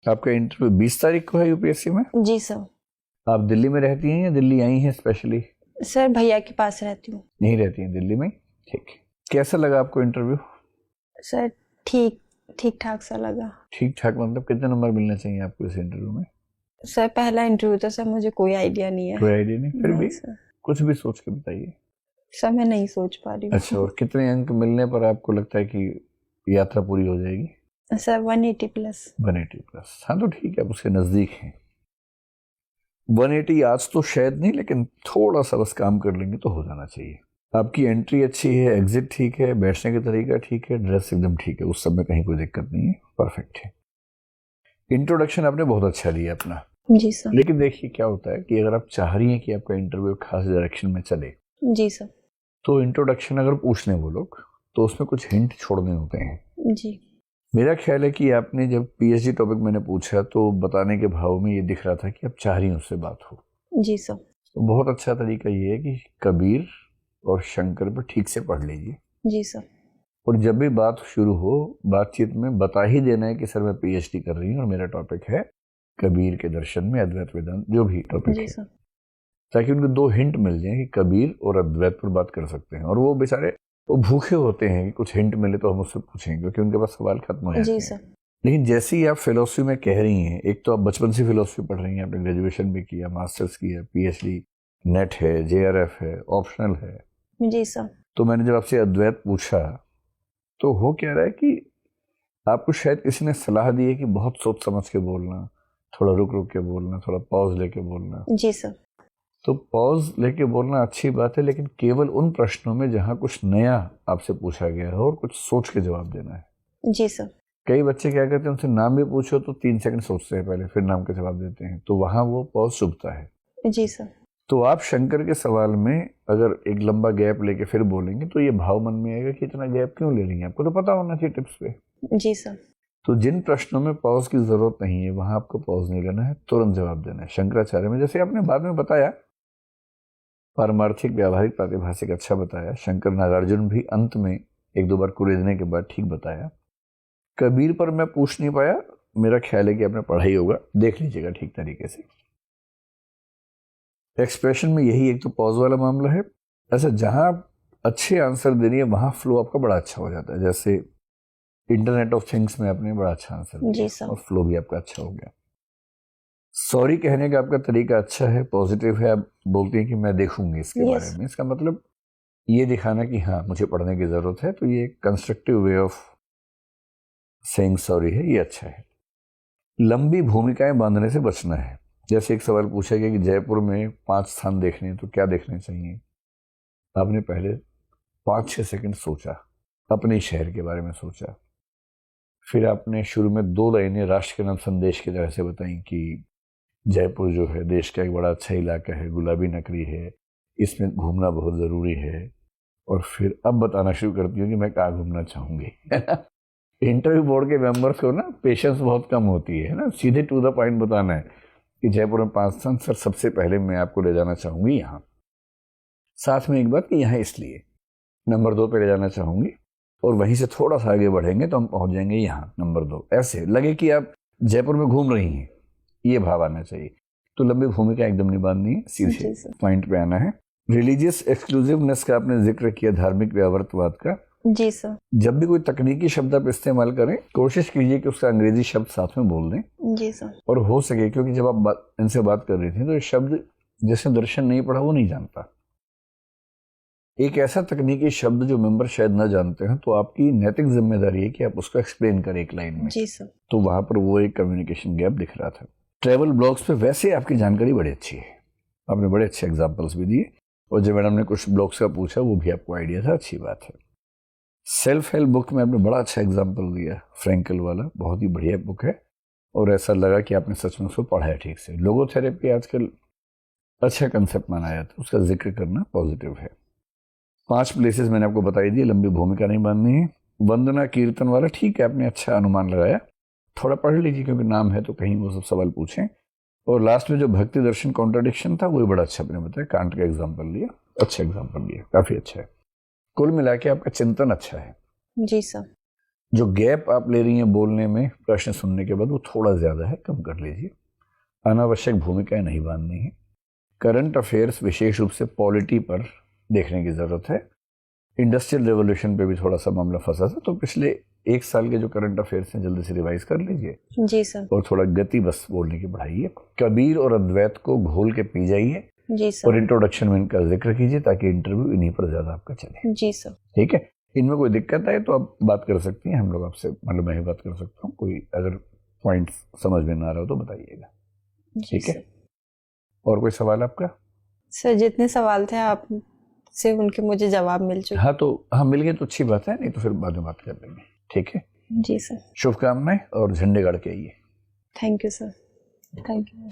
आपका इंटरव्यू 20 तारीख को है यूपीएससी में? जी सर। आप दिल्ली में रहती हैं या दिल्ली आई हैं स्पेशली? सर भैया के पास रहती हूँ। नहीं रहती हैं दिल्ली में? ठीक। कैसा लगा आपको इंटरव्यू? सर ठीक ठाक सा लगा। ठीक ठाक मतलब कितने नंबर मिलने चाहिए आपको इस इंटरव्यू में? सर पहला इंटरव्यू तो सर मुझे कोई आइडिया नहीं है। कोई आइडिया नहीं? फिर भी सर कुछ भी सोच के बताइए। सर मैं नहीं सोच पा रही हूँ। अच्छा, और कितने अंक मिलने पर आपको लगता है कि यात्रा पूरी हो जाएगी? Sir 180 plus. 180 प्लस, हाँ तो ठीक है, आप उसके नज़दीक हैं। 180 आज तो शायद नहीं, लेकिन थोड़ा सा बस काम कर लेंगे तो हो जाना चाहिए। आपकी एंट्री अच्छी है, एग्जिट ठीक है, बैठने का तरीका ठीक है, ड्रेस एकदम ठीक है, उस सब में कहीं कोई दिक्कत नहीं है, परफेक्ट है। इंट्रोडक्शन आपने बहुत अच्छा लिया अपना। जी सर। लेकिन देखिए क्या होता है कि अगर आप चाह रही हैं कि आपका इंटरव्यू खास डायरेक्शन में चले, जी सर। तो इंट्रोडक्शन अगर पूछ लें वो लोग तो उसमें कुछ हिंट छोड़ने होते हैं। जी। मेरा ख्याल है कि आपने जब पीएचडी टॉपिक मैंने पूछा तो बताने के भाव में ये दिख रहा था कि आप चाह रही हैं उससे बात हो। जी सर। तो बहुत अच्छा तरीका ये है कि कबीर और शंकर पर ठीक से पढ़ लीजिए। जी सर। और जब भी बात शुरू हो बातचीत में बता ही देना है कि सर मैं पीएचडी कर रही हूँ और मेरा टॉपिक है कबीर के दर्शन में अद्वैत वेदांत, जो भी टॉपिक जी है, सर। ताकि उनको दो हिंट मिल जाए कि कबीर और अद्वैत पर बात कर सकते हैं। और वो बेचारे वो भूखे होते हैं कि कुछ हिंट मिले तो हम उससे पूछेंगे, क्योंकि उनके पास सवाल खत्म हो जाते हैं। जी सर। लेकिन जैसे ही आप फिलोसफी में कह रही हैं, एक तो आप बचपन से फिलोसफी पढ़ रही हैं, आपने ग्रेजुएशन भी किया, मास्टर्स किया, पीएचडी, नेट है, जेआरएफ है, ऑप्शनल है। जी सर। तो मैंने जब आपसे अद्वैत पूछा तो हो क्या रहा है कि आपको शायद किसी ने सलाह दी है कि बहुत सोच समझ के बोलना, थोड़ा रुक रुक के बोलना, थोड़ा पॉज लेके बोलना। जी सर। तो पॉज लेके बोलना अच्छी बात है, लेकिन केवल उन प्रश्नों में जहां कुछ नया आपसे पूछा गया है और कुछ सोच के जवाब देना है। जी सर। कई बच्चे क्या करते हैं, उनसे नाम भी पूछो तो 3 सेकंड सोचते हैं पहले, फिर नाम का जवाब देते हैं, तो वहां वो पॉज चुभता है। जी सर। तो आप शंकर के सवाल में अगर एक लंबा गैप लेके फिर बोलेंगे तो ये भाव मन में आएगा कि इतना गैप क्यों ले रही हैं, आपको तो पता होना चाहिए टिप्स पे। जी सर। तो जिन प्रश्नों में पॉज की जरूरत नहीं है वहां आपको पॉज नहीं लेना है, तुरंत जवाब देना है। शंकराचार्य में जैसे आपने बाद में बताया, पारमार्थिक व्यावहारिक प्रातिभाषिक अच्छा बताया। शंकर नागार्जुन भी अंत में 1-2 बार कुरेदने के बाद ठीक बताया। कबीर पर मैं पूछ नहीं पाया, मेरा ख्याल है कि आपने पढ़ा ही होगा, देख लीजिएगा ठीक तरीके से। एक्सप्रेशन में यही एक तो पॉज वाला मामला है। ऐसा जहां आप अच्छे आंसर दे रही है वहां फ्लो आपका बड़ा अच्छा हो जाता है। जैसे इंटरनेट ऑफ थिंग्स में आपने बड़ा अच्छा आंसर दिया और फ्लो भी आपका अच्छा हो गया। सॉरी कहने का आपका तरीका अच्छा है, पॉजिटिव है। आप बोलती हैं कि मैं देखूंगी इसके बारे में, इसका मतलब ये दिखाना कि हाँ मुझे पढ़ने की जरूरत है, तो ये constructive way of saying sorry है, ये अच्छा है। लंबी भूमिकाएं बांधने से बचना है। जैसे एक सवाल पूछा गया कि जयपुर में 5 स्थान देखने हैं तो क्या देखने चाहिए, आपने पहले 5-6 सेकंड सोचा, अपने शहर के बारे में सोचा, फिर आपने शुरू में 2 लाइनें राष्ट्र के नाम संदेश की तरह से बताई कि जयपुर जो है देश का एक बड़ा अच्छा इलाका है, गुलाबी नगरी है, इसमें घूमना बहुत ज़रूरी है। और फिर अब बताना शुरू करती हूँ कि मैं कहाँ घूमना चाहूँगी। इंटरव्यू बोर्ड के मेंबर्स को ना पेशेंस बहुत कम होती है ना, सीधे टू द पॉइंट बताना है कि जयपुर में 5 स्थान, सर सबसे पहले मैं आपको ले जाना चाहूँगी यहाँ, साथ में एक बात कि यहाँ इसलिए, नंबर 2 पे ले जाना चाहूँगी, और वहीं से थोड़ा सा आगे बढ़ेंगे तो हम पहुँच जाएंगे यहाँ नंबर 2। ऐसे लगे कि आप जयपुर में घूम रही हैं, ये भाव आना चाहिए। तो लंबी भूमिका एकदम नहीं बांधनी है, सीधे पॉइंट पे आना है। रिलीजियस एक्सक्लूसिवनेस का आपने जिक्र किया, धार्मिक व्यावर्तवाद का। जी सर। जब भी कोई तकनीकी शब्द आप इस्तेमाल करें, कोशिश कीजिए कि उसका अंग्रेजी शब्द साथ में बोल दें। जी सर। और हो सके, क्योंकि जब आप इनसे बात कर रही थी तो ये शब्द जिसने दर्शन नहीं पढ़ा वो नहीं जानता। एक ऐसा तकनीकी शब्द जो मेंबर शायद न जानते हैं, तो आपकी नैतिक जिम्मेदारी है कि आप उसको एक्सप्लेन करें एक लाइन में। जी सर। तो वहां पर वो एक कम्युनिकेशन गैप दिख रहा था। ट्रैवल ब्लॉग्स पे वैसे आपकी जानकारी बड़ी अच्छी है, आपने बड़े अच्छे एग्जाम्पल्स भी दिए, और जब मैडम ने कुछ ब्लॉग्स का पूछा वो भी आपको आइडिया था, अच्छी बात है। सेल्फ हेल्प बुक में आपने बड़ा अच्छा एग्जाम्पल दिया, फ्रैंकल वाला, बहुत ही बढ़िया बुक है, और ऐसा लगा कि आपने सच में उसको पढ़ा है ठीक से। लोगोथेरेपी आजकल अच्छा कंसेप्ट माना जाता है, उसका जिक्र करना पॉजिटिव है। 5 प्लेसेस मैंने आपको बताई दी, लंबी भूमिका नहीं बांधनी है। वंदना कीर्तन वाला ठीक है, आपने अच्छा अनुमान लगाया, थोड़ा पढ़ लीजिए क्योंकि नाम है तो कहीं वो सब सवाल पूछें। और लास्ट में जो भक्ति दर्शन कॉन्ट्राडिक्शन था वो भी बड़ा अच्छा आपने बताया, कांट का एग्जाम्पल लिया, अच्छा एग्जाम्पल लिया, काफी अच्छा है। कुल मिला के आपका चिंतन अच्छा है। जी सर। जो गैप आप ले रही हैं बोलने में प्रश्न सुनने के बाद वो थोड़ा ज़्यादा है, कम कर लीजिए। अनावश्यक भूमिकाएं नहीं बांधनी है। करंट अफेयर्स विशेष रूप से पॉलिटी पर देखने की ज़रूरत है। इंडस्ट्रियल रेवोल्यूशन पे भी थोड़ा सा मामला फंसा था, तो पिछले 1 साल के जो करंट अफेयर्स हैं जल्दी से रिवाइज कर लीजिए। जी सर। और थोड़ा गति बस बोलने की बढ़ाइए। कबीर और अद्वैत को घोल के पी जाइए। जी सर। और इंट्रोडक्शन में इनका जिक्र कीजिए ताकि इंटरव्यू इन्हीं पर ज़्यादा आपका चले। जी सर। ठीक है, इनमें कोई दिक्कत है तो आप बात कर सकती हैं, हम लोग आपसे, मतलब मैं ही बात कर सकता हूँ। कोई अगर पॉइंट समझ में ना आ रहा हो तो बताइएगा। ठीक है, और कोई सवाल आपका? सर जितने सवाल थे आप से उनके मुझे जवाब मिल चुके। हाँ, तो हम मिल गए तो अच्छी बात है, नहीं तो फिर बाद में बात कर लेंगे। ठीक है जी सर। शुभकामनाएं और झंडे गाड़ के आइए। Thank you sir. Thank you.